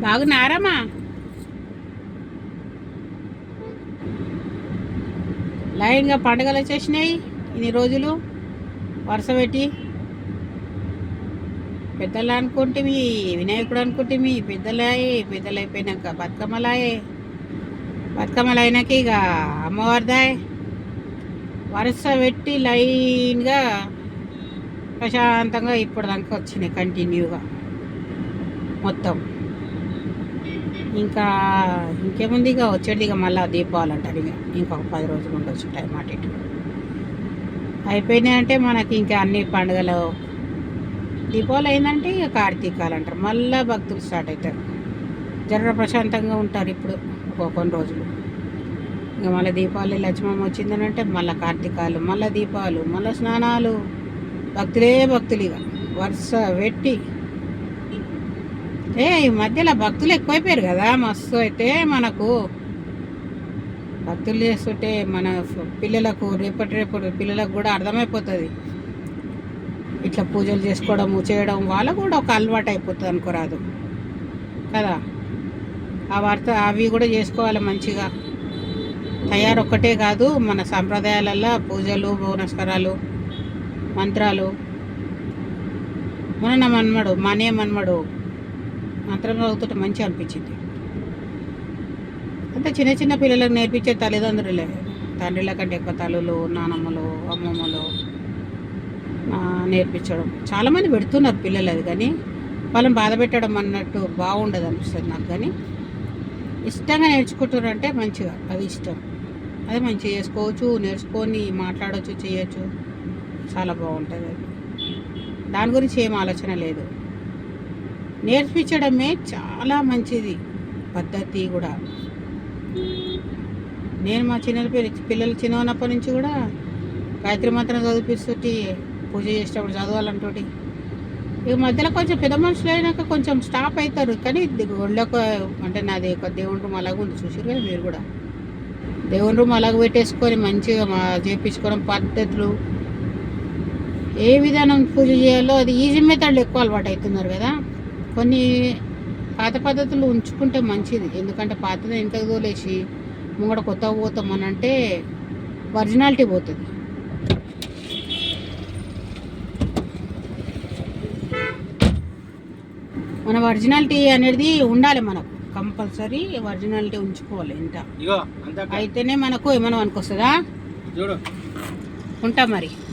బాగున్నారమ్మా? లైన్గా పండుగలు వచ్చేసినాయి ఇన్ని రోజులు వరుస పెట్టి. పెద్దలు అనుకుంటే వినాయకుడు అనుకుంటే పెద్దలు అయిపోయినాక బతుకమ్మలు అయినాక ఇక అమ్మవారిదాయ్ వరుస పెట్టి లైన్గా ప్రశాంతంగా ఇప్పటిదాకా వచ్చినాయి కంటిన్యూగా మొత్తం. ఇంకేముంది ఇక వచ్చేది ఇక మళ్ళీ దీపావళి అంటారు. ఇక ఇంకొక 10 రోజులు ఉండొచ్చు టైం అటు ఇటు అయిపోయినాయంటే మనకి ఇంకా అన్ని పండుగలు. దీపావళి అయిందంటే ఇక కార్తీకాలు అంటారు. మళ్ళీ భక్తులు స్టార్ట్ అవుతారు. జర ప్రశాంతంగా ఉంటారు ఇప్పుడు కొన్ని రోజులు. ఇక మళ్ళీ దీపావళి లక్ష్మమ్మ వచ్చిందని అంటే మళ్ళీ కార్తీకాలు, మళ్ళీ దీపాలు, మళ్ళీ స్నానాలు, భక్తులు ఇక వరుస పెట్టి. ఈ మధ్యలో భక్తులు ఎక్కువైపోయారు కదా మస్తు. అయితే మనకు భక్తులు చేస్తుంటే మన పిల్లలకు రేపటి పిల్లలకు కూడా అర్థమైపోతుంది. ఇట్లా పూజలు చేయడం వాళ్ళకు కూడా ఒక అలవాటు అయిపోతుంది అనుకోరాదు కదా. అవి కూడా చేసుకోవాలి మంచిగా. తయారొక్కటే కాదు, మన సంప్రదాయాలలో పూజలు, పునస్కారాలు, మంత్రాలు. మన మన్మడు మంత్రం చదువుతుంటే మంచిగా అనిపించింది. అంటే చిన్న చిన్న పిల్లలకు నేర్పించే తల్లిదండ్రులే, తండ్రుల కంటే ఎక్కువ తల్లులు, నానమ్మలు, అమ్మమ్మలు నేర్పించడం. చాలామంది పెడుతున్నారు పిల్లలు. అది కానీ వాళ్ళని బాధ పెట్టడం అన్నట్టు బాగుండదు అనిపిస్తుంది నాకు. కానీ ఇష్టంగా నేర్చుకుంటారంటే మంచిగా, అది ఇష్టం, అదే మంచిగా చేసుకోవచ్చు, నేర్చుకొని మాట్లాడవచ్చు, చేయొచ్చు. చాలా బాగుంటుంది అది. దాని గురించి ఏం ఆలోచన లేదు. నేర్పించడమే చాలా మంచిది పద్ధతి కూడా. నేను మా పిల్లలు చిన్నప్పటి నుంచి కూడా గాయత్రి మంత్రం చదివిస్తుంటే, పూజ చేసేటప్పుడు చదవాలంటోటి. ఇక మధ్యలో కొంచెం పెద్ద మనుషులు అయినాక కొంచెం స్టాప్ అవుతారు. కానీ ఒళ్ళకు అంటే నాది ఒక దేవుని రూమ్ అలాగ ఉంది, చూసారు కదా మీరు కూడా. దేవుని రూమ్ అలాగ పెట్టేసుకొని మంచిగా చేయించుకోవడం, పద్ధతులు, ఏ విధానం పూజ చేయాలో అది ఈజీ మెథడ్లు ఎక్కువ అలవాటు అవుతున్నారు కదా. కొన్ని పాత పద్ధతులు ఉంచుకుంటే మంచిది. ఎందుకంటే పాతది ఇంతకు తోలేసి ముంగడ కొత్తగా పోతామనంటే ఒరిజినాలిటీ పోతుంది. మన ఒరిజినాలిటీ అనేది ఉండాలి మనకు. కంపల్సరీ ఒరిజినాలిటీ ఉంచుకోవాలి. ఇంత అయితేనే మనకు ఏమైనా అనుకొస్తుందా. ఉంటా మరి.